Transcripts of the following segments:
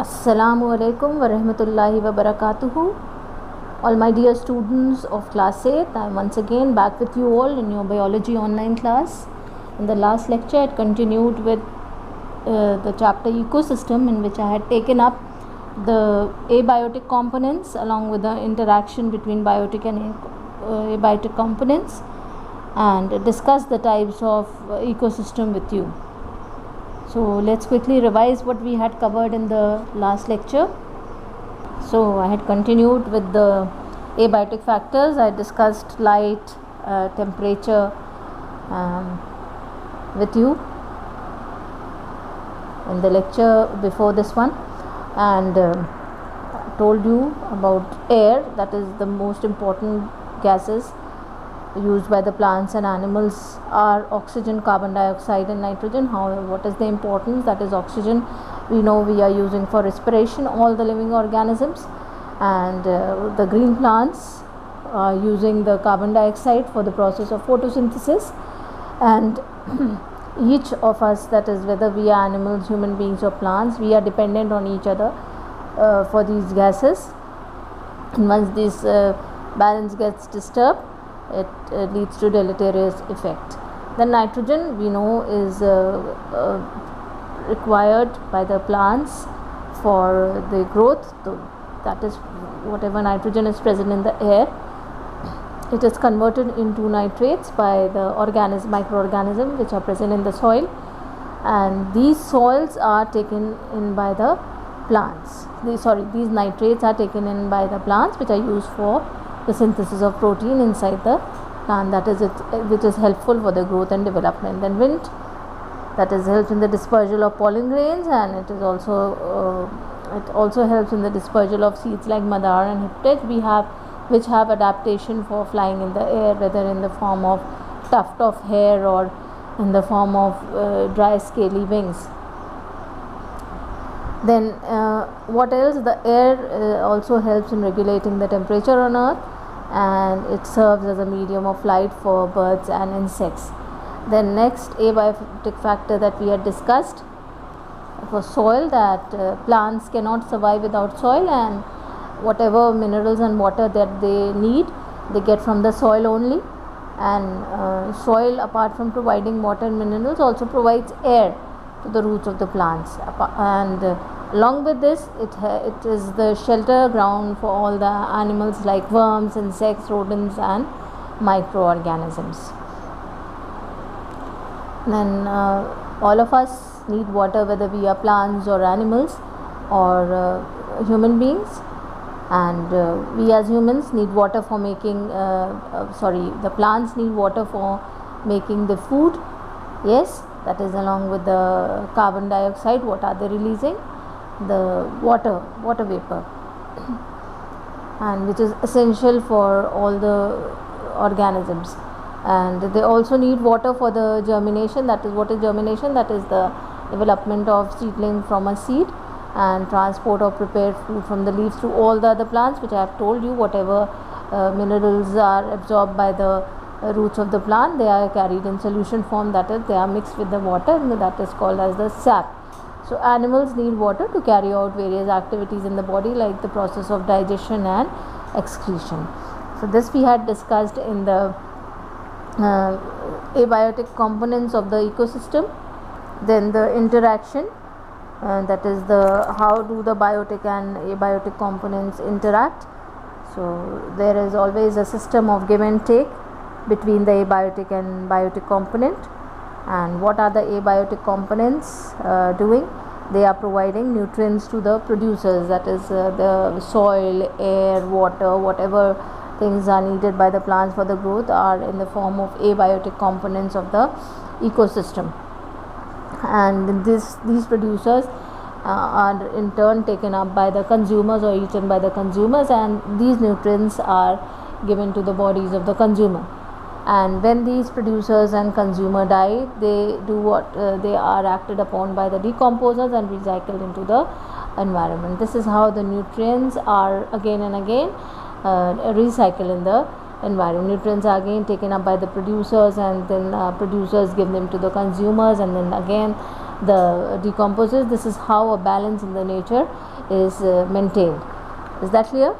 Assalamu alaikum wa rahmatullahi wa barakatuhu. All my dear students of class 8, I am once again back with you all in your biology online class. In the last lecture, I had continued with the chapter ecosystem, in which I had taken up the abiotic components along with the interaction between biotic and abiotic components, and discussed the types of ecosystem with you. So let's quickly revise what we had covered in the last lecture. So I had continued with the abiotic factors. I discussed light, temperature with you in the lecture before this one, and told you about air, that is the most important gases used by the plants and animals are oxygen, carbon dioxide and nitrogen. However, what is the importance? That is oxygen we know we are using for respiration, all the living organisms, and the green plants are using the carbon dioxide for the process of photosynthesis, and each of us, that is whether we are animals, human beings or plants, we are dependent on each other for these gases, and once this balance gets disturbed, it leads to deleterious effect. Then nitrogen we know is required by the plants for the growth. So that is, whatever nitrogen is present in the air, it is converted into nitrates by the microorganisms which are present in the soil, and these soils are taken in by the plants. These nitrates are taken in by the plants, which are used for the synthesis of protein inside the plant, that is which is helpful for the growth and development. Then wind, that is helps in the dispersal of pollen grains, and it also helps in the dispersal of seeds like madar and hiptech which have adaptation for flying in the air, whether in the form of tuft of hair or in the form of dry scaly wings. Then what else? The air also helps in regulating the temperature on earth, and it serves as a medium of light for birds and insects. Then next abiotic factor that we had discussed was soil, that plants cannot survive without soil, and whatever minerals and water that they need, they get from the soil only. And soil, apart from providing water and minerals, also provides air to the roots of the plants, and along with this, it is the shelter ground for all the animals like worms, insects, rodents and microorganisms. Then all of us need water, whether we are plants or animals or human beings, and we as humans need water for making the plants need water for making the food. Yes, that is along with the carbon dioxide. What are they releasing? The water vapor, and which is essential for all the organisms. And they also need water for the germination. That is, what is germination? That is the development of seedling from a seed and transport of prepared food from the leaves to all the other plants, which I have told you. Whatever minerals are absorbed by the roots of the plant, they are carried in solution form, that is, they are mixed with the water, and that is called as the sap. So animals need water to carry out various activities in the body, like the process of digestion and excretion. So this we had discussed in the abiotic components of the ecosystem. Then the interaction, that is how do the biotic and abiotic components interact. So there is always a system of give and take between the abiotic and biotic component. And what are the abiotic components doing? They are providing nutrients to the producers, that is the soil, air, water, whatever things are needed by the plants for the growth are in the form of abiotic components of the ecosystem. And these producers are in turn taken up by the consumers or eaten by the consumers, and these nutrients are given to the bodies of the consumer. And when these producers and consumer die, they do what? They are acted upon by the decomposers and recycled into the environment. This is how the nutrients are again and again recycled in the environment. Nutrients are again taken up by the producers, and then producers give them to the consumers, and then again the decomposes. This is how a balance in the nature is maintained. Is that clear?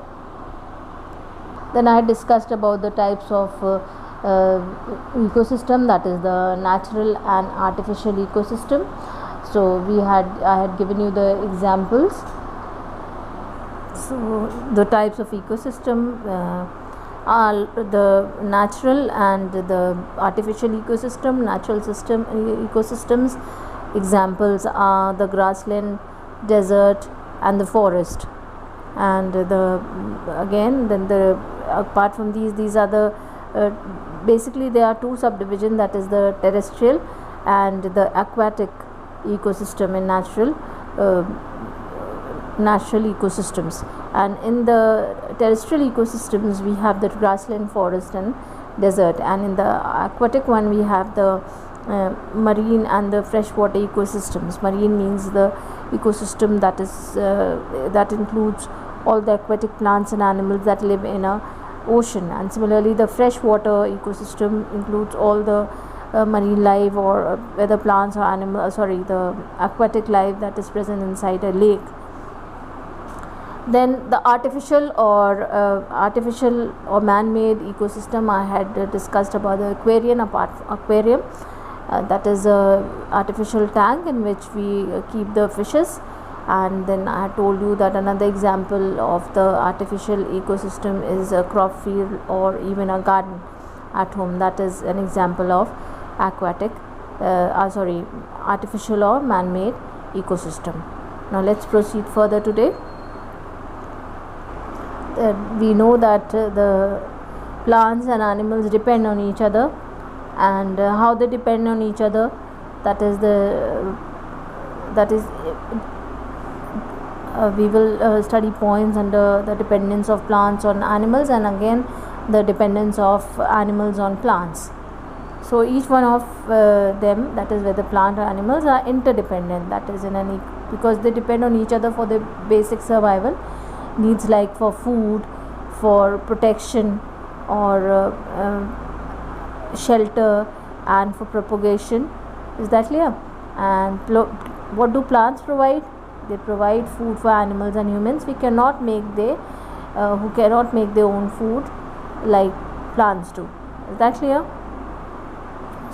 Then I discussed about the types of ecosystem, that is the natural and artificial ecosystem. So I had given you the examples. So the types of ecosystem are the natural and the artificial ecosystem. Natural system ecosystems examples are the grassland, desert, and the forest. And apart from these are the basically there are two subdivisions, that is the terrestrial and the aquatic ecosystem in natural ecosystems. And in the terrestrial ecosystems we have the grassland, forest, and desert, and in the aquatic one we have the marine and the freshwater ecosystems. Marine means the ecosystem that is that includes all the aquatic plants and animals that live in a ocean, and similarly the freshwater ecosystem includes all the marine life, or whether plants or animals, the aquatic life that is present inside a lake. Then the artificial or man-made ecosystem, I had discussed about the aquarium. That is a artificial tank in which we keep the fishes. And then I told you that another example of the artificial ecosystem is a crop field or even a garden at home. That is an example of artificial or man-made ecosystem. Now let's proceed further today. We know that the plants and animals depend on each other, and how they depend on each other, we will study points under the dependence of plants on animals, and again the dependence of animals on plants. So each one of them, that is whether plant or animals, are interdependent, that is because they depend on each other for their basic survival needs, like for food, for protection, or shelter, and for propagation. Is that clear? And what do plants provide? They provide food for animals and humans. Who cannot make their own food like plants do. Is that clear?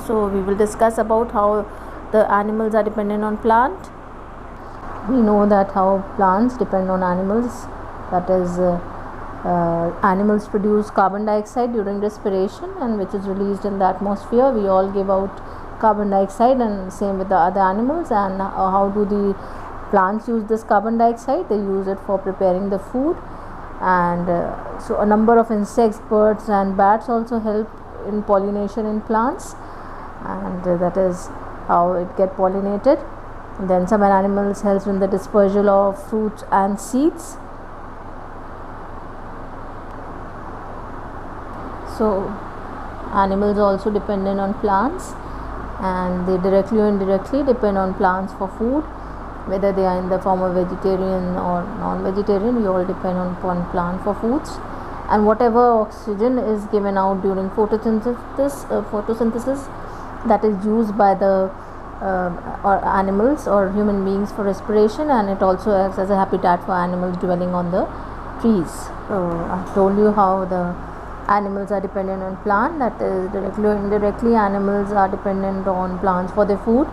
So we will discuss about how the animals are dependent on plant. We know that how plants depend on animals, that is animals produce carbon dioxide during respiration, and which is released in the atmosphere. We all give out carbon dioxide, and same with the other animals. And how do the plants use this carbon dioxide? They use it for preparing the food. And so a number of insects, birds, and bats also help in pollination in plants, and that is how it get pollinated. And then some animals help in the dispersal of fruits and seeds. So animals are also dependent on plants, and they directly or indirectly depend on plants for food, whether they are in the form of vegetarian or non-vegetarian. We all depend on plant for foods. And whatever oxygen is given out during photosynthesis, that is used by the or animals or human beings for respiration, and it also acts as a habitat for animals dwelling on the trees. So I told you how the animals are dependent on plant, that is directly or indirectly animals are dependent on plants for their food.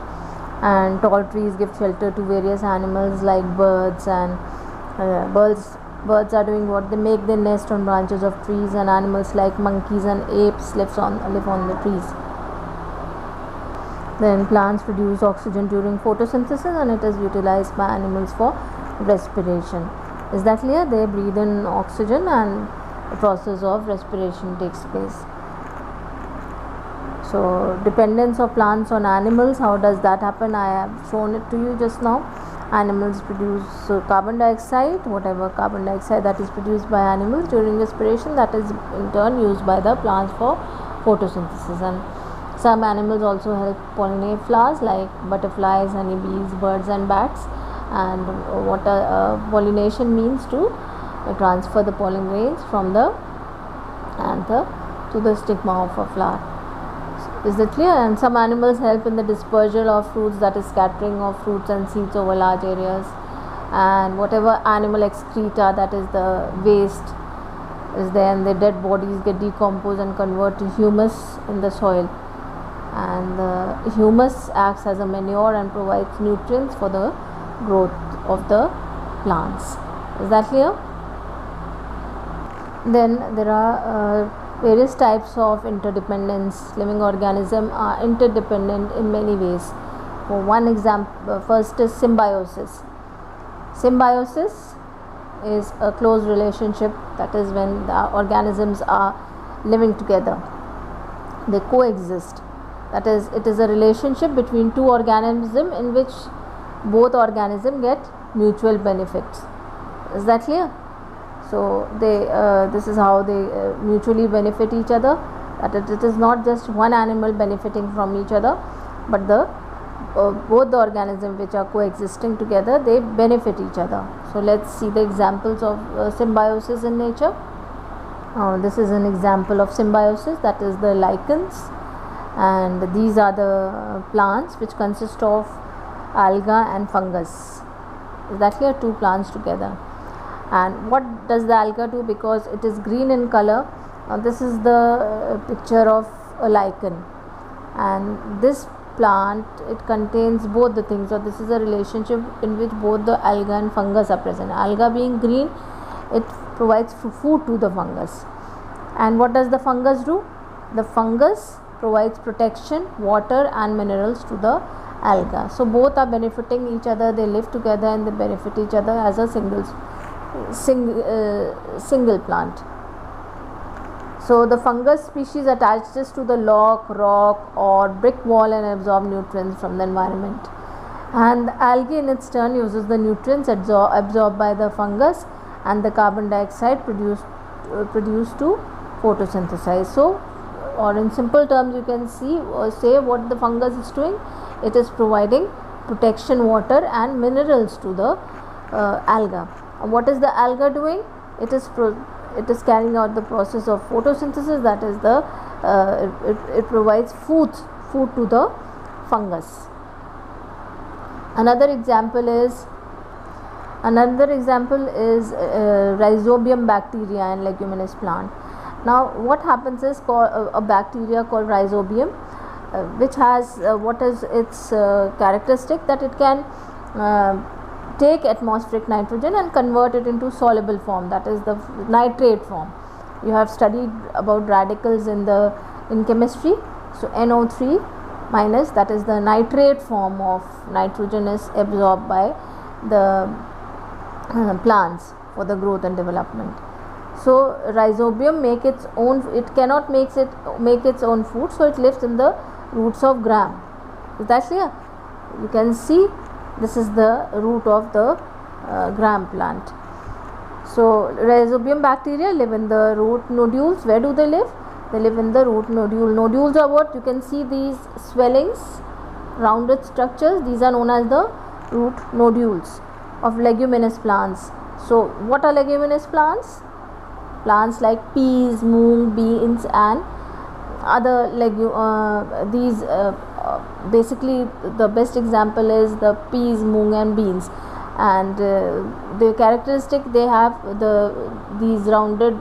And tall trees give shelter to various animals like birds, and birds are doing what? They make their nest on branches of trees, and animals like monkeys and apes live on the trees. Then plants produce oxygen during photosynthesis, and it is utilized by animals for respiration. Is that clear? They breathe in oxygen, and the process of respiration takes place. So dependence of plants on animals, how does that happen? I have shown it to you just now. Animals produce carbon dioxide. Whatever carbon dioxide that is produced by animals during respiration, that is in turn used by the plants for photosynthesis. And some animals also help pollinate flowers, like butterflies, honeybees, birds, and bats. And what pollination means to transfer the pollen grains from the anther to the stigma of a flower. Is it clear? And some animals help in the dispersal of fruits, that is scattering of fruits and seeds over large areas. And whatever animal excreta, that is the waste, is there, and the dead bodies get decomposed and convert to humus in the soil. And the humus acts as a manure and provides nutrients for the growth of the plants. Is that clear? Then there are various types of interdependence. Living organisms are interdependent in many ways. For one example, first is symbiosis. Symbiosis is a close relationship, that is when the organisms are living together, they coexist. That is, it is a relationship between two organisms in which both organisms get mutual benefits. Is that clear? So this is how they mutually benefit each other. That it is not just one animal benefiting from each other, but both the organisms which are coexisting together, they benefit each other. So let's see the examples of symbiosis in nature. This is an example of symbiosis, that is the lichens, and these are the plants which consist of alga and fungus. Is that clear? Two plants together. And what does the alga do? Because it is green in color. This is the picture of a lichen, and this plant, it contains both the things. So this is a relationship in which both the alga and fungus are present. Alga being green, it provides food to the fungus. And what does the fungus do? The fungus provides protection, water and minerals to the alga. So both are benefiting each other, they live together and they benefit each other as a single plant. So the fungus species attaches to the log, rock or brick wall and absorb nutrients from the environment. And the algae in its turn uses the nutrients absorbed by the fungus and the carbon dioxide produced to photosynthesize. So, or in simple terms, you can see or say what the fungus is doing. It is providing protection, water and minerals to the alga. What is the alga doing? It is carrying out the process of photosynthesis, that is it provides food to the fungus. Another example is Rhizobium bacteria in leguminous plant. Now what happens is, a bacteria called Rhizobium, which has what is its characteristic, that it can take atmospheric nitrogen and convert it into soluble form, that is the nitrate form. You have studied about radicals in chemistry. So NO3 minus, that is the nitrate form of nitrogen, is absorbed by the plants for the growth and development. So Rhizobium cannot make its own food, so it lives in the roots of gram. Is that clear? You can see this is the root of the gram plant. So Rhizobium bacteria live in the root nodules. Where do they live? They live in the root nodule. Nodules are what? You can see these swellings, rounded structures. These are known as the root nodules of leguminous plants. So what are leguminous plants? Plants like peas, moong, beans and other basically the best example is the peas, moong and beans. And the characteristic, they have these rounded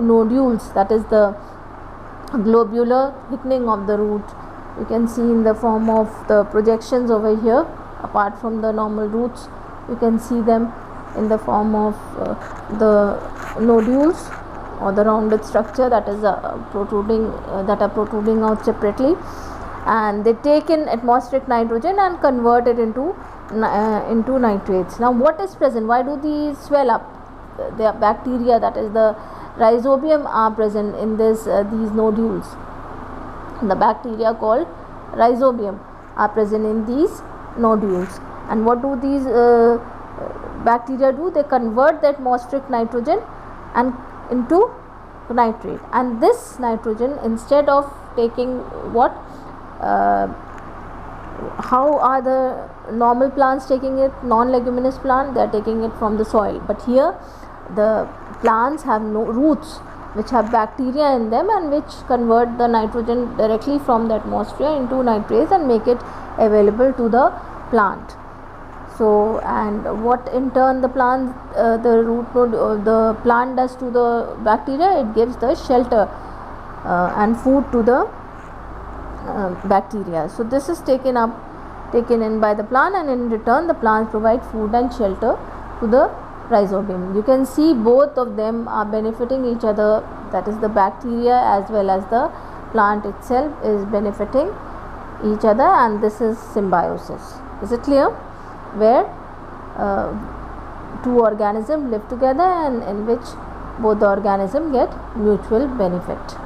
nodules, that is the globular thickening of the root. You can see in the form of the projections over here. Apart from the normal roots, you can see them in the form of the nodules or the rounded structure that is protruding out separately, and they take in atmospheric nitrogen and convert it into nitrates. Now what is present? Why do these swell up? The bacteria, that is the Rhizobium, are present in these nodules. The bacteria called Rhizobium are present in these nodules. And what do these bacteria do? They convert the atmospheric nitrogen and into nitrate, and this nitrogen, instead of taking what how are the normal plants taking it? Non-leguminous plant, they are taking it from the soil, but here the plants have no roots, which have bacteria in them and which convert the nitrogen directly from the atmosphere into nitrates and make it available to the plant. So, and what in turn the plant, the root node, the plant does to the bacteria, it gives the shelter and food to the bacteria. So this is taken in by the plant, and in return the plants provide food and shelter to the rhizobium. You can see both of them are benefiting each other, that is the bacteria as well as the plant itself is benefiting each other, and this is symbiosis. Is it clear? Where two organisms live together and in which both the organisms get mutual benefit.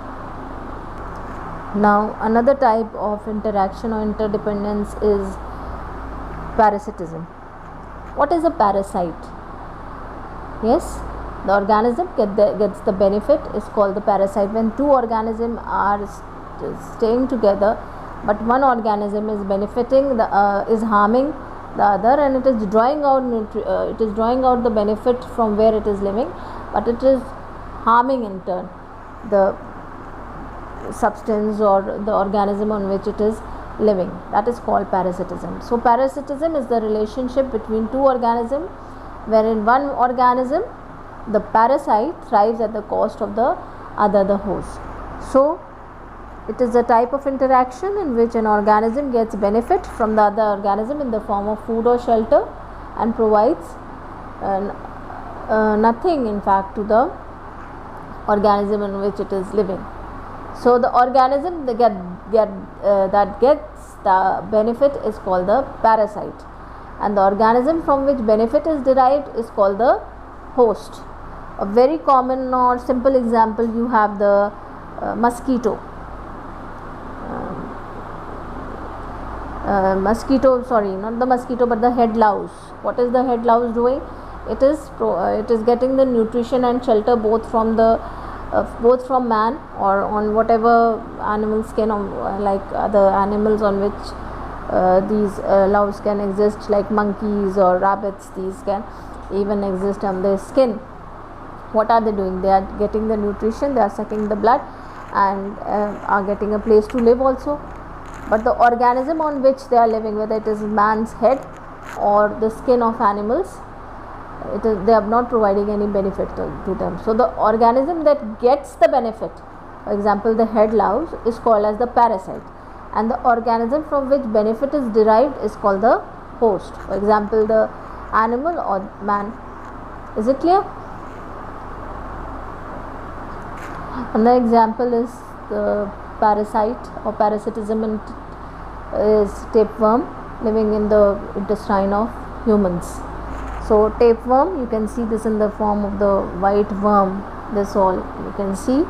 Now another type of interaction or interdependence is parasitism. What is a parasite? Yes, the organism gets the benefit is called the parasite. When two organisms are staying together, but one organism is benefiting, is harming the other, and it is drawing out the benefit from where it is living, but it is harming in turn the substance or the organism on which it is living. That is called parasitism. So parasitism is the relationship between two organisms, wherein one organism, the parasite, thrives at the cost of the other, the host. So it is a type of interaction in which an organism gets benefit from the other organism in the form of food or shelter and provides nothing in fact to the organism in which it is living. So the organism that gets the benefit is called the parasite, and the organism from which benefit is derived is called the host. A very common or simple example, you have the mosquito. Not the mosquito, but the head louse. What is the head louse doing? It is getting the nutrition and shelter both from man or on whatever animal skin, like other animals on which these louse can exist, like monkeys or rabbits. These can even exist on their skin. What are they doing? They are getting the nutrition, they are sucking the blood, and are getting a place to live also. But the organism on which they are living, whether it is man's head or the skin of animals, they are not providing any benefit to them. So the organism that gets the benefit, for example the head louse, is called as the parasite, and the organism from which benefit is derived is called the host, for example the animal or man. Is it clear? Another example is the parasite or parasitism is tapeworm living in the intestine of humans. So tapeworm, you can see this in the form of the white worm. This all you can see.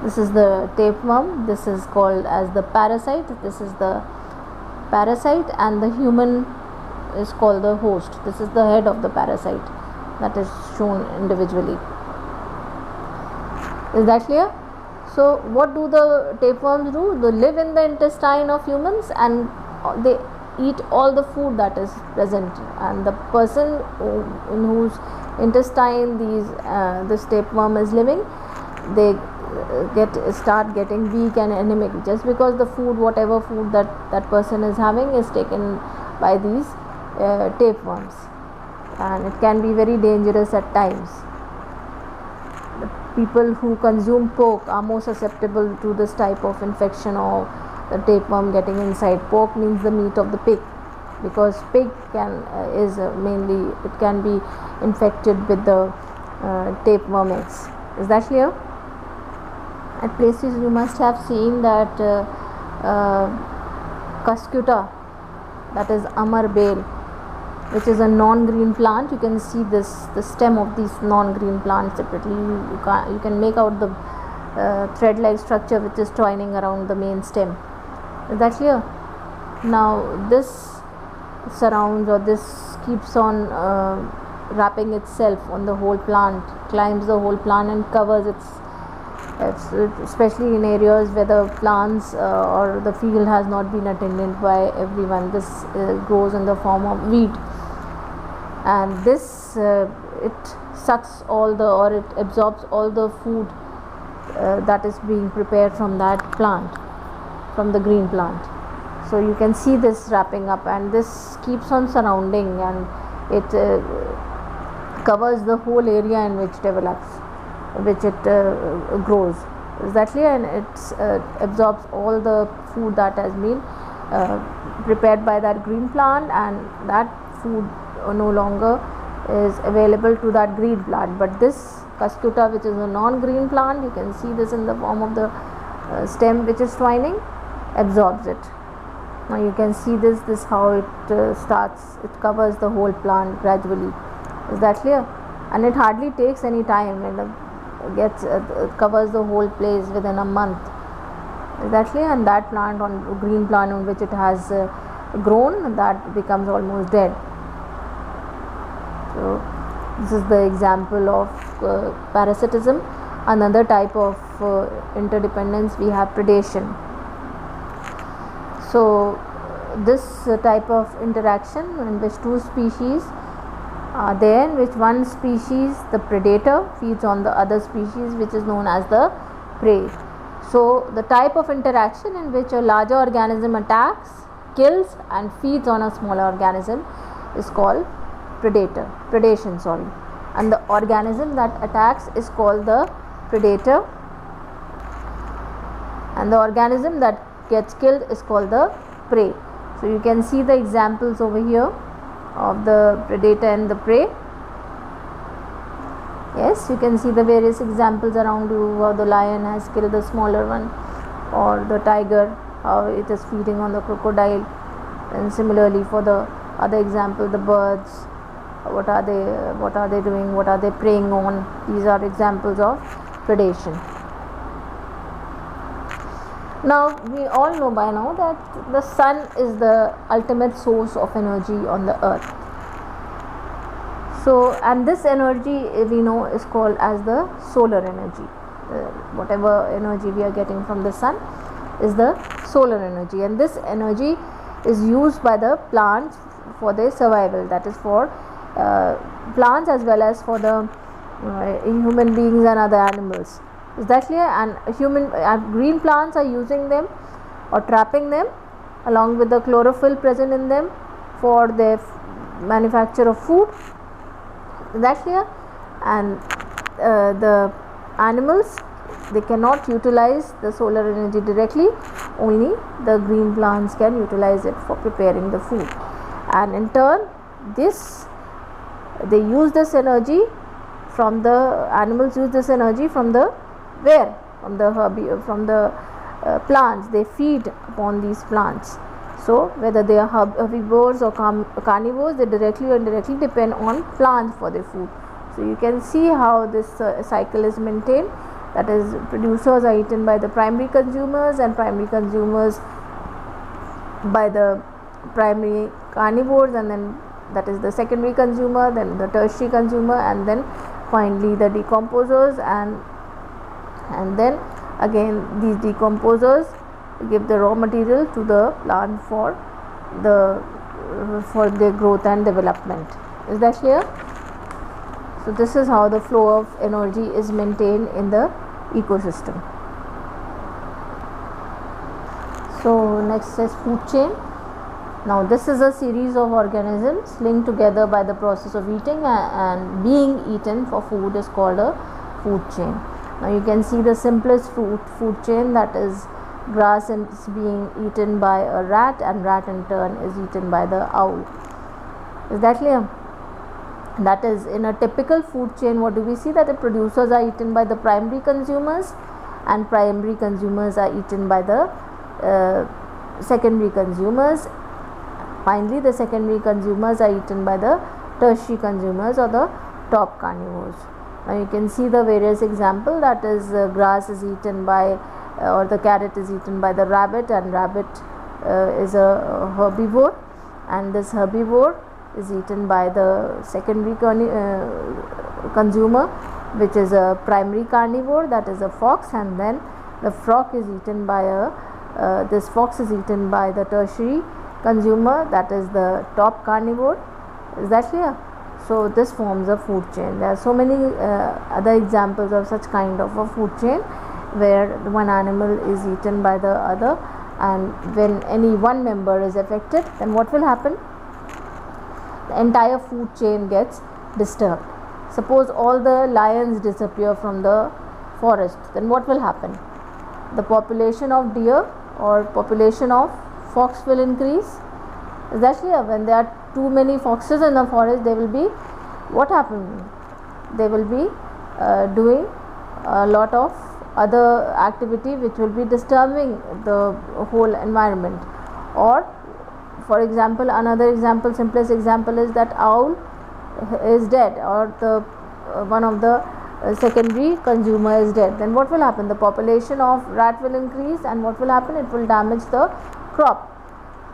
This is the tapeworm. This is called as the parasite. This is the parasite, and the human is called the host. This is the head of the parasite that is shown individually. Is that clear? So what do the tapeworms do? They live in the intestine of humans and they eat all the food that is present, and the person in whose intestine this tapeworm is living, they start getting weak and anemic, just because the food, whatever food that person is having, is taken by these tapeworms, and it can be very dangerous at times. People who consume pork are more susceptible to this type of infection or the tapeworm getting inside. Pork means the meat of the pig, because pig can be infected with the tapeworm eggs. Is that clear? At places you must have seen that cuscuta, that is amar bale, which is a non-green plant. You can see the stem of these non-green plants separately. You can make out the thread-like structure which is twining around the main stem. Is that clear? Now this surrounds, or this keeps on wrapping itself on the whole plant, climbs the whole plant and covers its, especially in areas where the plants or the field has not been attended by everyone. This grows in the form of weed, and this it sucks all the, or it absorbs all the food that is being prepared from that plant, from the green plant. So you can see this wrapping up, and this keeps on surrounding, and it covers the whole area in which develops, which it grows. Exactly, and it absorbs all the food that has been prepared by that green plant, and that food no longer is available to that green plant. But this cuscuta, which is a non-green plant, you can see this in the form of the stem which is twining, absorbs it. Now you can see this how it starts, it covers the whole plant gradually. Is that clear? And it hardly takes any time, and gets covers the whole place within a month. Is that clear? And that plant, on green plant on which it has grown, that becomes almost dead. So this is the example of parasitism. Another type of interdependence, we have predation. So this type of interaction in which two species are there, in which one species, the predator, feeds on the other species, which is known as the prey. So the type of interaction in which a larger organism attacks, kills and feeds on a smaller organism is called predation, and the organism that attacks is called the predator, and the organism that gets killed is called the prey. So you can see the examples over here of the predator and the prey. Yes, you can see the various examples around you, how the lion has killed the smaller one, or the tiger, how it is feeding on the crocodile. And similarly for the other example, the birds, what are they doing, what are they preying on. These are examples of predation. Now we all know by now that the sun is the ultimate source of energy on the earth. So, and this energy we know is called as the solar energy. Whatever energy we are getting from the sun is the solar energy, and this energy is used by the plants for their survival, that is for plants as well as for the human beings and other animals. Is that clear? And green plants are using them or trapping them along with the chlorophyll present in them for their manufacture of food. Is that clear? And the animals, they cannot utilize the solar energy directly, only the green plants can utilize it for preparing the food. And in turn, they use this energy from the animals, use this energy from the from the plants. They feed upon these plants. So whether they are herbivores or carnivores, they directly or indirectly depend on plants for their food. So you can see how this cycle is maintained, that is, producers are eaten by the primary consumers, and primary consumers by the primary carnivores, and then that is the secondary consumer, then the tertiary consumer, and then finally the decomposers, and then again these decomposers give the raw material to the plant for their growth and development. Is that clear? So this is how the flow of energy is maintained in the ecosystem. So next is food chain. Now this is a series of organisms linked together by the process of eating, and being eaten for food is called a food chain. Now you can see the simplest food chain, that is, grass is being eaten by a rat, and rat in turn is eaten by the owl. Is that clear? That is, in a typical food chain, what do we see? That the producers are eaten by the primary consumers, and primary consumers are eaten by the secondary consumers. Finally, the secondary consumers are eaten by the tertiary consumers or the top carnivores. Now you can see the various examples, that is, grass is eaten by or the carrot is eaten by the rabbit, and rabbit is a herbivore, and this herbivore is eaten by the secondary consumer, which is a primary carnivore, that is a fox, and then the frog is eaten by this fox is eaten by the tertiary consumer, that is the top carnivore. Is that clear? So this forms a food chain. There are so many other examples of such kind of a food chain where one animal is eaten by the other, and when any one member is affected, then what will happen? The entire food chain gets disturbed. Suppose all the lions disappear from the forest, then what will happen? The population of deer or population of fox will increase. Is that clear? When there are too many foxes in the forest, they will be, what happen? They will be doing a lot of other activity which will be disturbing the whole environment. Or for example, another example, simplest example is that owl is dead, or the one of the secondary consumer is dead, then what will happen? The population of rat will increase, and what will happen? It will damage the crop,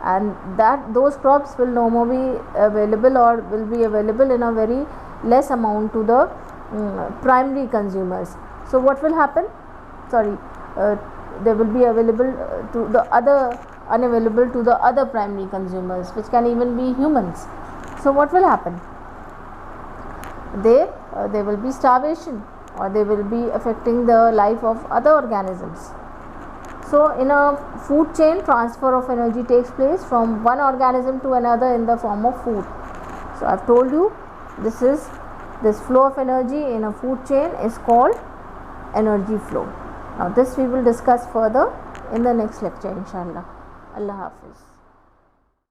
and that those crops will no more be available, or will be available in a very less amount to the primary consumers. So what will happen? They will be available to the other, unavailable to the other primary consumers, which can even be humans. So what will happen? There will be starvation, or they will be affecting the life of other organisms. So in a food chain, transfer of energy takes place from one organism to another in the form of food. So I have told you, this flow of energy in a food chain is called energy flow. Now this we will discuss further in the next lecture, inshallah. Allah Hafiz.